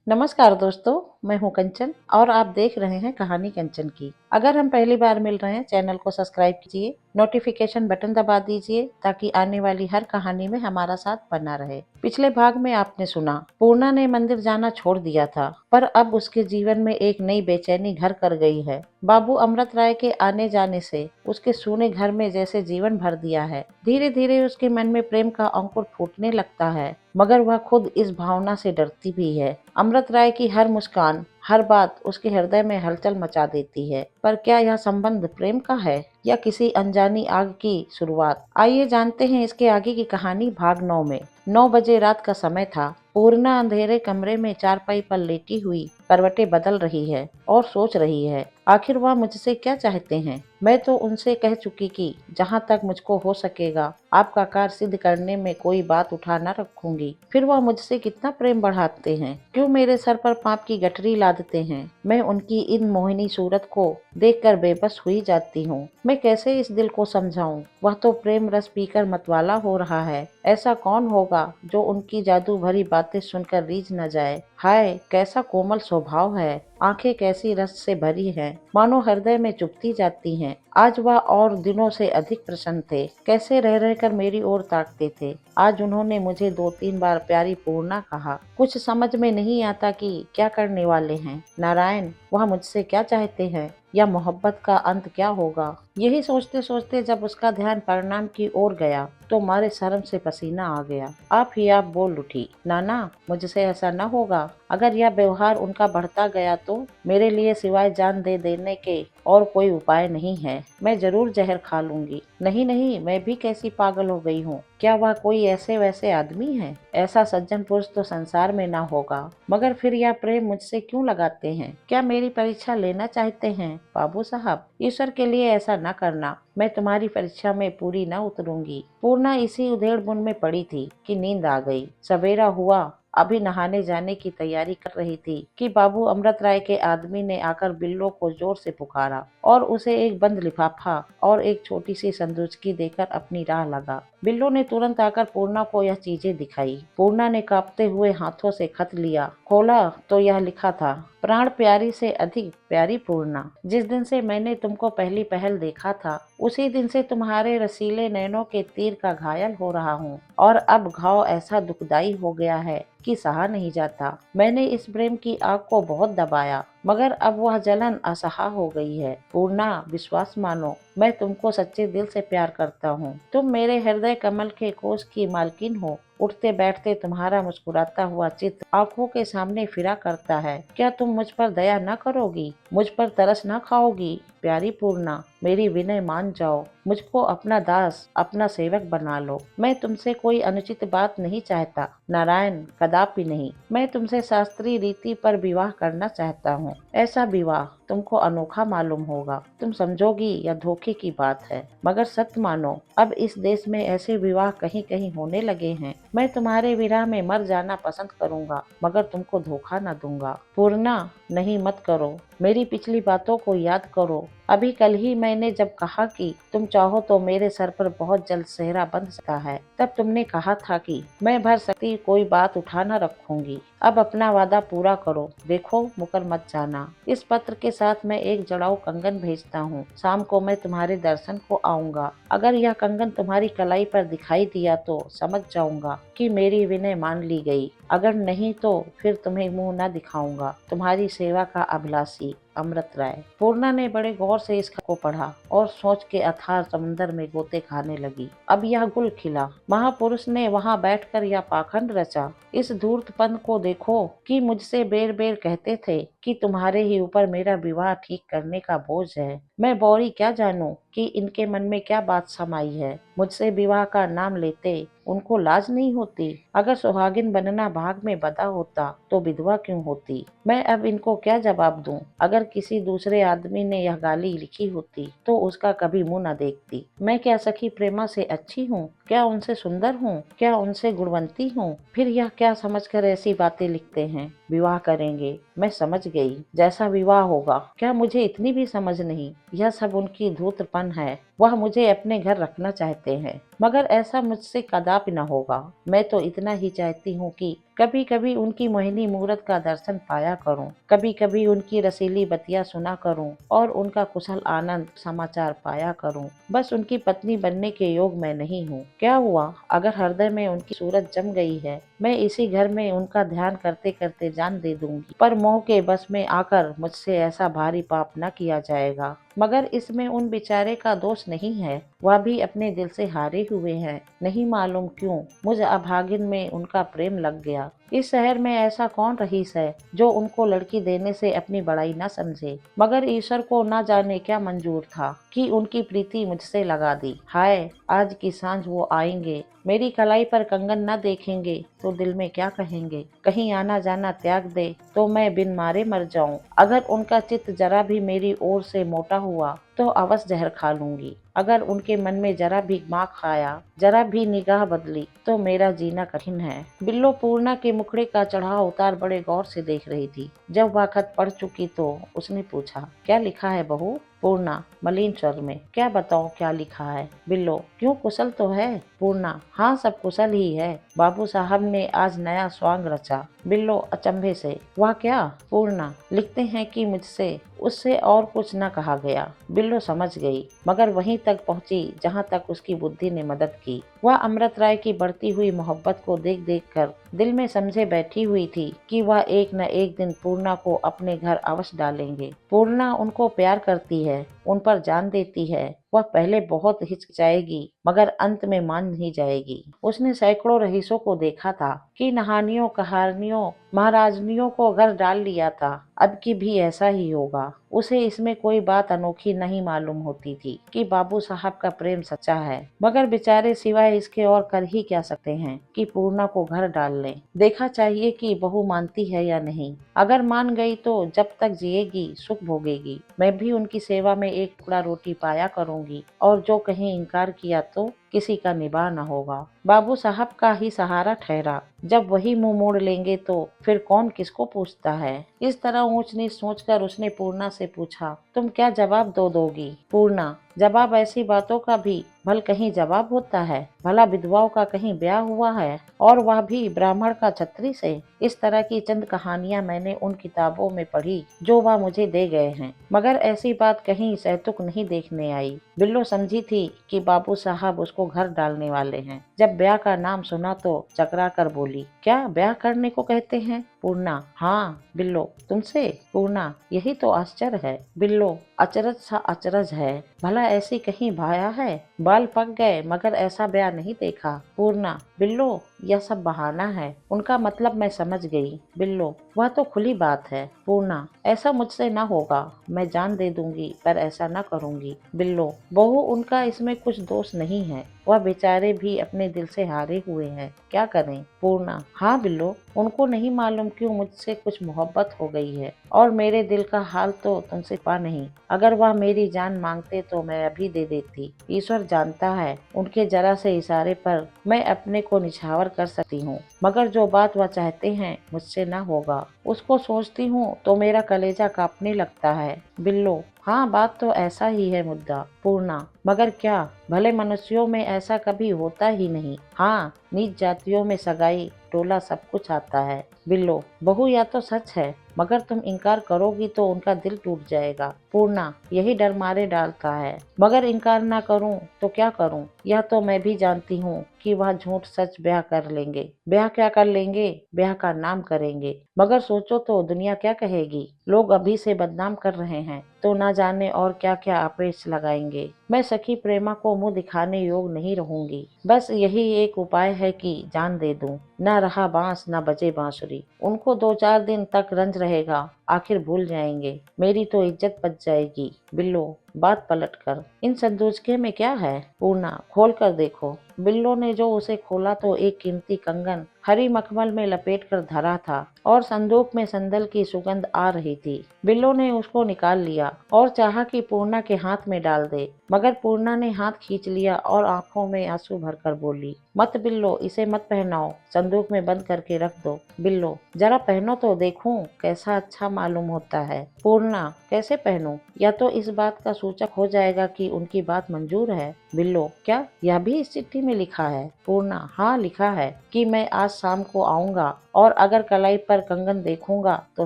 नमस्कार दोस्तों, मैं हूं कंचन और आप देख रहे हैं कहानी कंचन की। अगर हम पहली बार मिल रहे हैं, चैनल को सब्सक्राइब कीजिए, नोटिफिकेशन बटन दबा दीजिए ताकि आने वाली हर कहानी में हमारा साथ बना रहे। पिछले भाग में आपने सुना, पूर्णा ने मंदिर जाना छोड़ दिया था, पर अब उसके जीवन में एक नई बेचैनी घर कर गई है। बाबू अमृत राय के आने जाने से उसके सूने घर में जैसे जीवन भर दिया है। धीरे धीरे उसके मन में प्रेम का अंकुर फूटने लगता है, मगर वह खुद इस भावना से डरती भी है। अमृत राय की हर मुस्कान, हर बात उसके हृदय में हलचल मचा देती है। पर क्या यह संबंध प्रेम का है या किसी अनजानी आग की शुरुआत? आइए जानते हैं इसके आगे की कहानी भाग 9 में। 9 बजे रात का समय था। पूर्णा अंधेरे कमरे में चारपाई पर लेटी हुई करवटें बदल रही है और सोच रही है, आखिर वह मुझसे क्या चाहते हैं। मैं तो उनसे कह चुकी कि जहाँ तक मुझको हो सकेगा आपका कार्य सिद्ध करने में कोई बात उठा न रखूंगी। फिर वह मुझसे कितना प्रेम बढ़ाते हैं, क्यों मेरे सर पर पाप की गठरी लादते हैं। मैं उनकी इन मोहिनी सूरत को देखकर बेबस हुई जाती हूँ। मैं कैसे इस दिल को समझाऊं? वह तो प्रेम रस पीकर मतवाला हो रहा है। ऐसा कौन होगा जो उनकी जादू भरी बातें सुनकर रीझ न जाए। हाय, कैसा कोमल स्वभाव है, आंखें कैसी रस से भरी हैं, मानो हृदय में चुभती जाती हैं। आज वह और दिनों से अधिक प्रसन्न थे, कैसे रह रहकर मेरी ओर ताकते थे। आज उन्होंने मुझे 2-3 बार प्यारी पूर्णा कहा। कुछ समझ में नहीं आता कि क्या करने वाले हैं। नारायण, वह मुझसे क्या चाहते हैं या मोहब्बत का अंत क्या होगा? यही सोचते सोचते जब उसका ध्यान परिणाम की ओर गया तो मारे शर्म से पसीना आ गया। आप ही आप बोल उठी, नाना मुझसे ऐसा न होगा। अगर यह व्यवहार उनका बढ़ता गया तो मेरे लिए सिवाय जान दे देने के और कोई उपाय नहीं है। मैं जरूर जहर खा लूंगी। नहीं नहीं, मैं भी कैसी पागल हो गई हूँ। क्या वह कोई ऐसे वैसे आदमी है? ऐसा सज्जन पुरुष तो संसार में ना होगा। मगर फिर यह प्रेम मुझसे क्यों लगाते हैं? क्या मेरी परीक्षा लेना चाहते हैं? बाबू साहब, ईश्वर के लिए ऐसा न करना। मैं तुम्हारी परीक्षा में पूरी न उतरूंगी। पूर्णा इसी उधेड़ बुन में पड़ी थी कि नींद आ गई। सवेरा हुआ, अभी नहाने जाने की तैयारी कर रही थी कि बाबू अमृत राय के आदमी ने आकर बिल्लो को जोर से पुकारा और उसे एक बंद लिफाफा और एक छोटी सी संदूचकी देकर अपनी राह लगा। बिल्लो ने तुरंत आकर पूर्णा को यह चीजें दिखाई। पूर्णा ने कांपते हुए हाथों से खत लिया। खोला तो यह लिखा था, प्राण प्यारी से अधिक प्यारी पूर्णा, जिस दिन से मैंने तुमको पहली पहल देखा था उसी दिन से तुम्हारे रसीले नैनों के तीर का घायल हो रहा हूँ और अब घाव ऐसा दुखदाई हो गया है कि सहा नहीं जाता। मैंने इस प्रेम की आग को बहुत दबाया, मगर अब वह जलन असहा हो गई है। पूर्णा, विश्वास मानो, मैं तुमको सच्चे दिल से प्यार करता हूँ। तुम मेरे हृदय कमल के कोष की मालकिन हो। उठते बैठते तुम्हारा मुस्कुराता हुआ चित्र आंखों के सामने फिरा करता है। क्या तुम मुझ पर दया न करोगी? मुझ पर तरस न खाओगी? प्यारी पूर्णा, मेरी विनय मान जाओ। मुझको अपना दास, अपना सेवक बना लो। मैं तुमसे कोई अनुचित बात नहीं चाहता। नारायण, कदापि नहीं। मैं तुमसे शास्त्रीय रीति पर विवाह करना चाहता हूँ। ऐसा विवाह तुमको अनोखा मालूम होगा। तुम समझोगी या धोखे की बात है, मगर सत्य मानो, अब इस देश में ऐसे विवाह कहीं कहीं होने लगे हैं। मैं तुम्हारे विरह में मर जाना पसंद करूंगा, मगर तुमको धोखा न दूंगा। पूर्णा, नहीं मत करो। मेरी पिछली बातों को याद करो। अभी कल ही मैंने जब कहा कि तुम चाहो तो मेरे सर पर बहुत जल्द सेहरा बंध सकता है, तब तुमने कहा था कि मैं भर सकती कोई बात उठा न रखूंगी। अब अपना वादा पूरा करो। देखो, मुकर मत जाना। इस पत्र के साथ मैं एक जड़ाऊ कंगन भेजता हूँ। शाम को मैं तुम्हारे दर्शन को आऊंगा। अगर यह कंगन तुम्हारी कलाई पर दिखाई दिया तो समझ जाऊंगा कि मेरी विनय मान ली गई। अगर नहीं तो फिर तुम्हें मुंह न दिखाऊंगा। तुम्हारी सेवा का अभिलाषी, अमृत राय। पूर्णा ने बड़े गौर से इस खत को पढ़ा और सोच के अथाह समंदर में गोते खाने लगी। अब यह गुल खिला। महापुरुष ने वहां बैठकर यह पाखंड रचा। इस धूर्तपन को देखो कि मुझसे बेर बेर कहते थे कि तुम्हारे ही ऊपर मेरा विवाह ठीक करने का बोझ है। मैं बौरी क्या जानूं कि इनके मन में क्या बात समाई है। मुझसे विवाह का नाम लेते उनको लाज नहीं होती? अगर सुहागिन बनना भाग में बदा होता तो विधवा क्यों होती? मैं अब इनको क्या जवाब दूं? अगर किसी दूसरे आदमी ने यह गाली लिखी होती तो उसका कभी मुंह न देखती। मैं क्या सखी प्रेमा से अच्छी हूँ? क्या उनसे सुंदर हूँ? क्या उनसे गुणवंती हूँ? फिर यह क्या समझकर ऐसी बातें लिखते हैं? विवाह करेंगे, मैं समझ गई। जैसा विवाह होगा। क्या मुझे इतनी भी समझ नहीं? यह सब उनकी धूर्तपन है। वह मुझे अपने घर रखना चाहते हैं, मगर ऐसा मुझसे कदापि न होगा। मैं तो इतना ही चाहती हूँ कि कभी कभी उनकी मोहिनी मूरत का दर्शन पाया करूं, कभी कभी उनकी रसीली बतिया सुना करूं और उनका कुशल आनंद समाचार पाया करूं। बस उनकी पत्नी बनने के योग मैं नहीं हूँ। क्या हुआ अगर हृदय में उनकी सूरत जम गई है? मैं इसी घर में उनका ध्यान करते करते जान दे दूंगी, पर मोह के बस में आकर मुझसे ऐसा भारी पाप न किया जाएगा। मगर इसमें उन बेचारे का दोष नहीं है, वह भी अपने दिल से हारे हुए हैं। नहीं मालूम क्यों मुझ अभागिन में उनका प्रेम लग गया। इस शहर में ऐसा कौन रईस है जो उनको लड़की देने से अपनी बड़ाई न समझे, मगर ईश्वर को न जाने क्या मंजूर था कि उनकी प्रीति मुझसे लगा दी। हाय, आज की सांझ वो आएंगे, मेरी कलाई पर कंगन न देखेंगे तो दिल में क्या कहेंगे। कहीं आना जाना त्याग दे तो मैं बिन मारे मर जाऊं। अगर उनका चित्त जरा भी मेरी ओर से मोटा हुआ तो अवश्य जहर खा लूंगी। अगर उनके मन में जरा भी माख आया, जरा भी निगाह बदली तो मेरा जीना कठिन है। बिल्लो पूर्णा के मुखड़े का चढ़ाव उतार बड़े गौर से देख रही थी। जब वह खत पढ़ चुकी तो उसने पूछा, क्या लिखा है बहू? पूर्णा मलिन स्वर में, क्या बताऊं क्या लिखा है? बिल्लो, क्यों कुशल तो है? पूर्णा, हाँ सब कुशल ही है। बाबू साहब ने आज नया स्वांग रचा। बिल्लो अचंभे से, वह क्या? पूर्णा, लिखते हैं कि मुझसे उससे और कुछ न कहा गया। बिल्लो समझ गई, मगर वहीं तक पहुंची जहां तक उसकी बुद्धि ने मदद की। वह अमृत राय की बढ़ती हुई मोहब्बत को देख देख कर दिल में समझे बैठी हुई थी कि वह एक न एक दिन पूर्णा को अपने घर अवश्य डालेंगे। पूर्णा उनको प्यार करती है, उन पर जान देती है। वह पहले बहुत हिचकिचाएगी मगर अंत में मान नहीं जाएगी। उसने सैकड़ों रईसों को देखा था कि नहानियों कहानियों महाराजनियों को घर डाल लिया था। अब की भी ऐसा ही होगा। उसे इसमें कोई बात अनोखी नहीं मालूम होती थी कि बाबू साहब का प्रेम सच्चा है, मगर बेचारे सिवाय इसके और कर ही क्या सकते हैं कि पूर्णा को घर डाल लें। देखा चाहिए कि बहू मानती है या नहीं। अगर मान गई तो जब तक जिएगी सुख भोगेगी। मैं भी उनकी सेवा में एक टुकड़ा रोटी पाया करूंगी और जो कहीं इनकार किया तो किसी का निबाह न होगा। बाबू साहब का ही सहारा ठहरा। जब वही मुंह मोड़ लेंगे तो फिर कौन किसको पूछता है। इस तरह ऊंच नीच सोचकर उसने पूर्णा से पूछा, तुम क्या जवाब दोगी? पूर्णा, जवाब ऐसी बातों का भी भल कहीं जवाब होता है? भला विधवाओं का कहीं ब्याह हुआ है, और वह भी ब्राह्मण का छत्री से? इस तरह की चंद कहानियां मैंने उन किताबों में पढ़ी जो वह मुझे दे गए हैं, मगर ऐसी बात कहीं सहतुक नहीं देखने आई। बिल्लो समझी थी कि बाबू साहब उसको घर डालने वाले हैं। जब ब्याह का नाम सुना तो चकरा कर बोली, क्या ब्याह करने को कहते हैं? पूर्णा, हाँ। बिल्लो, तुमसे? पूर्णा, यही तो आश्चर्य है। बिल्लो, अचरज सा अचरज है। भला ऐसी कहीं भाया है? बाल पक गए मगर ऐसा ब्याह नहीं देखा। पूर्णा, बिल्लो, यह सब बहाना है। उनका मतलब मैं समझ गई। बिल्लो, वह तो खुली बात है। पूर्णा, ऐसा मुझसे न होगा। मैं जान दे दूंगी पर ऐसा न करूंगी। बिल्लो, बहू उनका इसमें कुछ दोष नहीं है। वह बेचारे भी अपने दिल से हारे हुए हैं, क्या करें? पूर्णा, हाँ बिल्लो, उनको नहीं मालूम क्यों मुझसे कुछ मोहब्बत हो गई है, और मेरे दिल का हाल तो तुमसे पा नहीं। अगर वह मेरी जान मांगते तो मैं अभी दे देती। ईश्वर जानता है, उनके जरा से इशारे पर मैं अपने को निछावर कर सकती हूँ, मगर जो बात वह चाहते हैं मुझसे न होगा। उसको सोचती हूँ तो मेरा कलेजा कांपने लगता है। बिल्लो, हाँ बात तो ऐसा ही है मुद्दा। पूर्णा, मगर क्या? भले मनुष्यों में ऐसा कभी होता ही नहीं। हाँ, नीच जातियों में सगाई टोला सब कुछ आता है। बिल्लो, बहू यह तो सच है, मगर तुम इनकार करोगी तो उनका दिल टूट जाएगा। पूर्णा, यही डर मारे डालता है, मगर इनकार ना करूं तो क्या करूं? यह तो मैं भी जानती हूँ कि वह झूठ सच ब्याह कर लेंगे। ब्याह क्या कर लेंगे? ब्याह का नाम करेंगे, मगर सोचो तो दुनिया क्या कहेगी। लोग अभी से बदनाम कर रहे हैं तो ना जाने और क्या क्या आपेच लगाएंगे। मैं सखी प्रेमा को मुंह दिखाने योग नहीं रहूंगी। बस यही एक उपाय है कि जान दे दूं। न रहा बांस न बजे बांसुरी। उनको 2-4 दिन तक रंज रहेगा, आखिर भूल जाएंगे। मेरी तो इज्जत बच जाएगी। बिल्लो, बात पलट कर, इन संदूचके में क्या है? पूर्णा, खोल कर देखो। बिल्लो ने जो उसे खोला तो एक कीमती कंगन हरी मखमल में लपेट कर धरा था और संदूक में संदल की सुगंध आ रही थी। बिल्लो ने उसको निकाल लिया और चाहा कि पूर्णा के हाथ में डाल दे, मगर पूर्णा ने हाथ खींच लिया और आंखों में आंसू भरकर बोली, मत बिल्लो, इसे मत पहनाओ, संदूक में बंद करके रख दो। बिल्लो, जरा पहनो तो देखूं कैसा अच्छा मालूम होता है। पूर्णा, कैसे पहनूं? या तो इस बात का सूचक हो जाएगा कि उनकी बात मंजूर है। बिल्लो, क्या यह भी इस चिट्ठी में लिखा है? पूर्णा, हाँ लिखा है कि मैं आज शाम को आऊंगा और अगर कलाई पर कंगन देखूंगा तो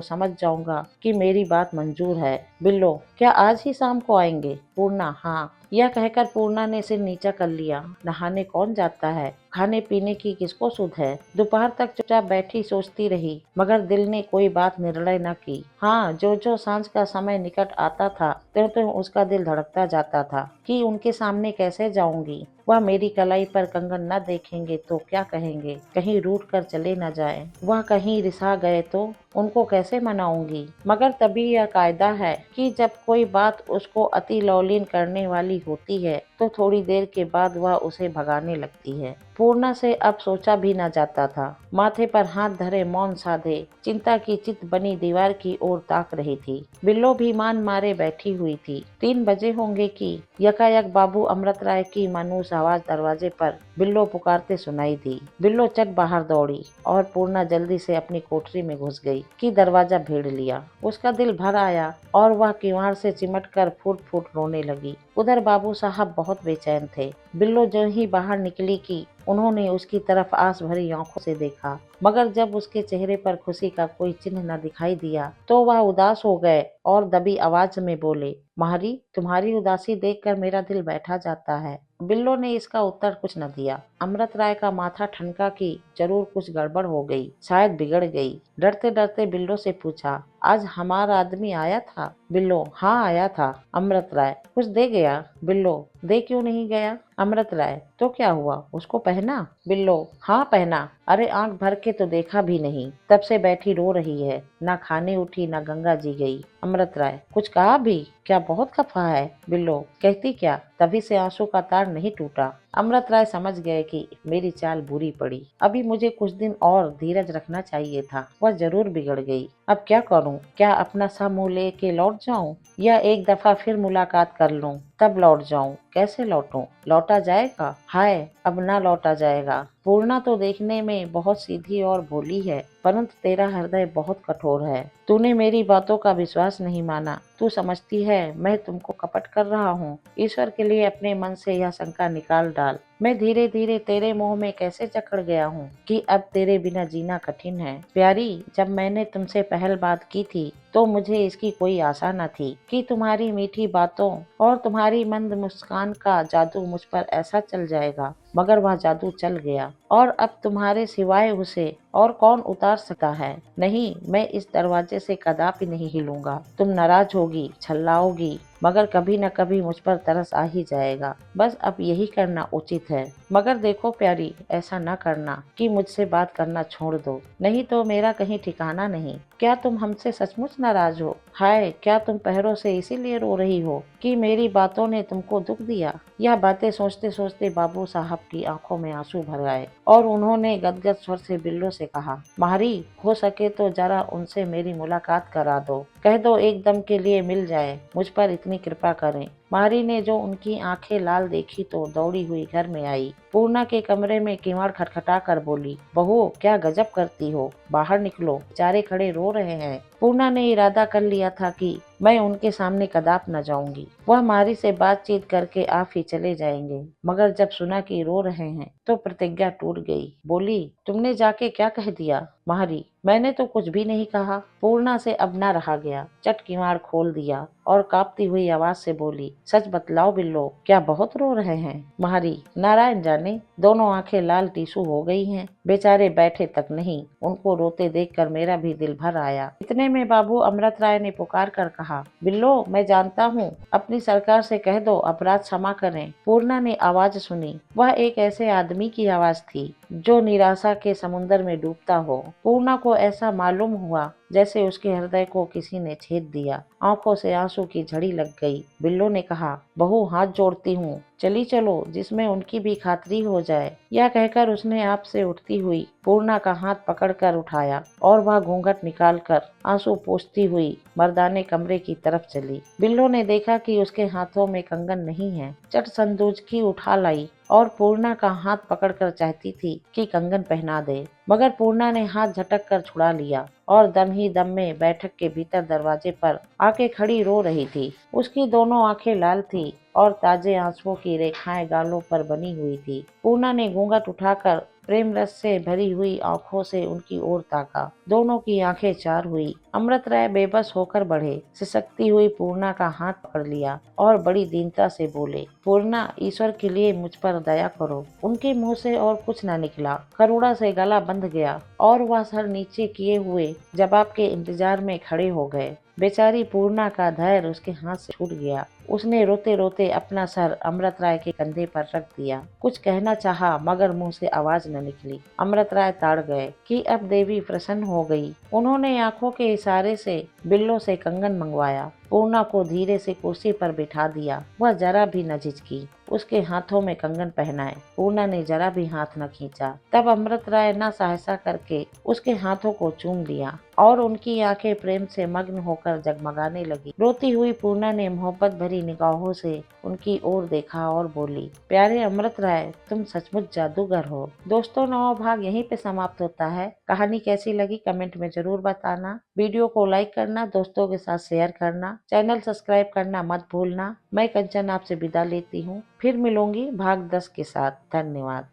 समझ जाऊंगा कि मेरी बात मंजूर है। बिल्लो, क्या आज ही शाम को आएंगे? पूर्णा, हाँ। यह कहकर पूर्णा ने सिर नीचा कर लिया। नहाने कौन जाता है? खाने पीने की किसको सुध है? दोपहर तक चुपचाप बैठी सोचती रही, मगर दिल ने कोई बात निर्णय न की। हाँ, जो जो सांझ का समय निकट आता था त्यों त्यों उसका दिल धड़कता जाता था कि उनके सामने कैसे जाऊंगी। वह मेरी कलाई पर कंगन न देखेंगे तो क्या कहेंगे? कहीं रूठ कर चले न जाएं। वह कहीं रिसा गए तो उनको कैसे मनाऊंगी? मगर तभी यह कायदा है कि जब कोई बात उसको अति लौलीन करने वाली होती है तो थोड़ी देर के बाद वह उसे भगाने लगती है। पूर्णा से अब सोचा भी न जाता था। माथे पर हाथ धरे मौन साधे चिंता की चित बनी दीवार की ओर ताक रही थी। बिल्लो भी मान मारे बैठी हुई थी। 3 बजे होंगे कि यकायक बाबू अमृत राय की मानूस आवाज दरवाजे पर बिल्लो पुकारते सुनाई दी। बिल्लो चट बाहर दौड़ी और पूर्णा जल्दी से अपनी कोठरी में घुस गई कि दरवाजा भीड़ लिया। उसका दिल भर आया और वह किवाड़ से चिमट कर फूट फूट रोने लगी। उधर बाबू साहब बहुत बेचैन थे। बिल्लो जो ही बाहर निकली कि उन्होंने उसकी तरफ आस भरी आंखों से देखा, मगर जब उसके चेहरे पर खुशी का कोई चिन्ह न दिखाई दिया तो वह उदास हो गए और दबी आवाज में बोले, मारी, तुम्हारी उदासी देखकर मेरा दिल बैठा जाता है। बिल्लो ने इसका उत्तर कुछ न दिया। अमृत राय का माथा ठनका कि जरूर कुछ गड़बड़ हो गई, शायद बिगड़ गई। डरते डरते बिल्लो से पूछा, आज हमारा आदमी आया था? बिल्लो, हाँ आया था। अमृत राय, कुछ दे गया? बिल्लो, दे क्यों नहीं गया? अमृत राय, तो क्या हुआ, उसको पहना? बिल्लो, हाँ पहना। अरे आंख भर के तो देखा भी नहीं, तब से बैठी रो रही है, ना खाने उठी ना गंगा जी गई। अमृत राय, कुछ कहा भी? क्या बहुत खफा है? बिल्लो, कहती क्या, तभी से आंसू का तार नहीं टूटा। अमृत राय समझ गए कि मेरी चाल बुरी पड़ी। अभी मुझे कुछ दिन और धीरज रखना चाहिए था। वह जरूर बिगड़ गई। अब क्या करूं? क्या अपना सा मुंह लेके लौट जाऊं या एक दफा फिर मुलाकात कर लूं तब लौट जाऊं? कैसे लौटूं? लौटा जाएगा? हाय, अब ना लौटा जाएगा। पूर्णा तो देखने में बहुत सीधी और भोली है, परंतु तेरा हृदय बहुत कठोर है। तूने मेरी बातों का विश्वास नहीं माना। तू समझती है मैं तुमको कपट कर रहा हूँ। ईश्वर के लिए अपने मन से यह शंका निकाल डाल। मैं धीरे धीरे तेरे मोह में कैसे जकड़ गया हूँ कि अब तेरे बिना जीना कठिन है। प्यारी, जब मैंने तुमसे पहल बात की थी तो मुझे इसकी कोई आशा न थी कि तुम्हारी मीठी बातों और तुम्हारी मंद मुस्कान का जादू मुझ पर ऐसा चल जाएगा, मगर वह जादू चल गया और अब तुम्हारे सिवाय उसे और कौन उतार सकता है। नहीं, मैं इस दरवाजे से कदापि नहीं हिलूंगा। तुम नाराज होगी, छल्लाओगी, मगर कभी न कभी मुझ पर तरस आ ही जाएगा। बस अब यही करना उचित है। मगर देखो प्यारी, ऐसा न करना कि मुझसे बात करना छोड़ दो, नहीं तो मेरा कहीं ठिकाना नहीं। क्या तुम हमसे सचमुच नाराज हो? हाय, क्या तुम पहरों से इसीलिए रो रही हो कि मेरी बातों ने तुमको दुख दिया? यह बातें सोचते सोचते बाबू साहब की आंखों में आंसू भर आए और उन्होंने गदगद स्वर से बिल्लो से कहा, मारी, हो सके तो जरा उनसे मेरी मुलाकात करा दो। कह दो एक दम के लिए मिल जाए, मुझ पर इतनी कृपा करें। मारी ने जो उनकी आंखें लाल देखी तो दौड़ी हुई घर में आई। पूर्णा के कमरे में किवाड़ खटखटा कर बोली, बहू, क्या गजब करती हो, बाहर निकलो, बेचारे खड़े रो रहे हैं। पूर्णा ने इरादा कर लिया था कि मैं उनके सामने कदाप न जाऊंगी। वह मारी से बातचीत करके आप ही चले जाएंगे, मगर जब सुना कि रो रहे हैं तो प्रतिज्ञा टूट गई। बोली, तुमने जाके क्या कह दिया? मारी, मैंने तो कुछ भी नहीं कहा। पूर्णा से अब न रहा गया, चट किवाड़ खोल दिया और कांपती हुई आवाज से बोली, सच बतलाओ बिल्लो, क्या बहुत रो रहे हैं? मारी, नारायण जाने, दोनों आंखें लाल टीसू हो गई हैं। बेचारे बैठे तक नहीं, उनको रोते देखकर मेरा भी दिल भर आया। इतने में बाबू अमृत राय ने पुकार कर कहा, बिल्लो, मैं जानता हूँ, अपनी सरकार से कह दो अपराध क्षमा करें। पूर्णा ने आवाज सुनी। वह एक ऐसे आदमी की आवाज थी जो निराशा के समुद्र में डूबता हो। पूर्णा को ऐसा मालूम हुआ जैसे उसके हृदय को किसी ने छेद दिया। आंखों से आंसू की झड़ी लग गई। बिल्लो ने कहा, बहू, हाथ जोड़ती हूँ, चली चलो, जिसमें उनकी भी खातिरी हो जाए। यह कहकर उसने आप से उठती हुई पूर्णा का हाथ पकड़कर उठाया और वह घूंघट निकालकर आंसू पोंछती हुई मर्दाने कमरे की तरफ चली। बिल्लो ने देखा कि उसके हाथों में कंगन नहीं है। चट संदूक की उठा लाई और पूर्णा का हाथ पकड़कर चाहती थी कि कंगन पहना दे, मगर पूर्णा ने हाथ झटक कर छुड़ा लिया और दम ही दम में बैठक के भीतर दरवाजे पर आके खड़ी रो रही थी। उसकी दोनों आंखें लाल थी और ताजे आंसुओं की रेखाएं गालों पर बनी हुई थी। पूर्णा ने घूंघट उठाकर प्रेम रस से भरी हुई आंखों से उनकी ओर ताका। दोनों की आंखें चार हुई। अमृत राय बेबस होकर बढ़े, सिसकती हुई पूर्णा का हाथ पकड़ लिया और बड़ी दीनता से बोले, पूर्णा, ईश्वर के लिए मुझ पर दया करो। उनके मुंह से और कुछ न निकला। करुणा से गला बंध गया और वह सर नीचे किए हुए जवाब के इंतजार में खड़े हो गए। बेचारी पूर्णा का धैर्य उसके हाथ से छूट गया। उसने रोते रोते अपना सर अमृत राय के कंधे पर रख दिया। कुछ कहना चाहा मगर मुंह से आवाज न निकली। अमृत राय ताड़ गए कि अब देवी प्रसन्न हो गई। उन्होंने आंखों के इशारे से बिल्लों से कंगन मंगवाया। पूर्णा को धीरे से कुर्सी पर बिठा दिया। वह जरा भी न झिझकी। उसके हाथों में कंगन पहनाए। पूर्णा ने जरा भी हाथ न खींचा। तब अमृत राय न सहसा करके उसके हाथों को चूम लिया और उनकी आंखें प्रेम से मग्न होकर जगमगाने लगी। रोती हुई पूर्णा ने मोहब्बत भरी निगाहों से उनकी ओर देखा और बोली, प्यारे अमृत राय, तुम सचमुच जादूगर हो। दोस्तों, 9वां भाग यहीं पे समाप्त होता है। कहानी कैसी लगी कमेंट में जरूर बताना। वीडियो को लाइक करना, दोस्तों के साथ शेयर करना, चैनल सब्सक्राइब करना मत भूलना। मैं कंचन आपसे विदा लेती हूँ। फिर मिलूंगी भाग 10 के साथ। धन्यवाद।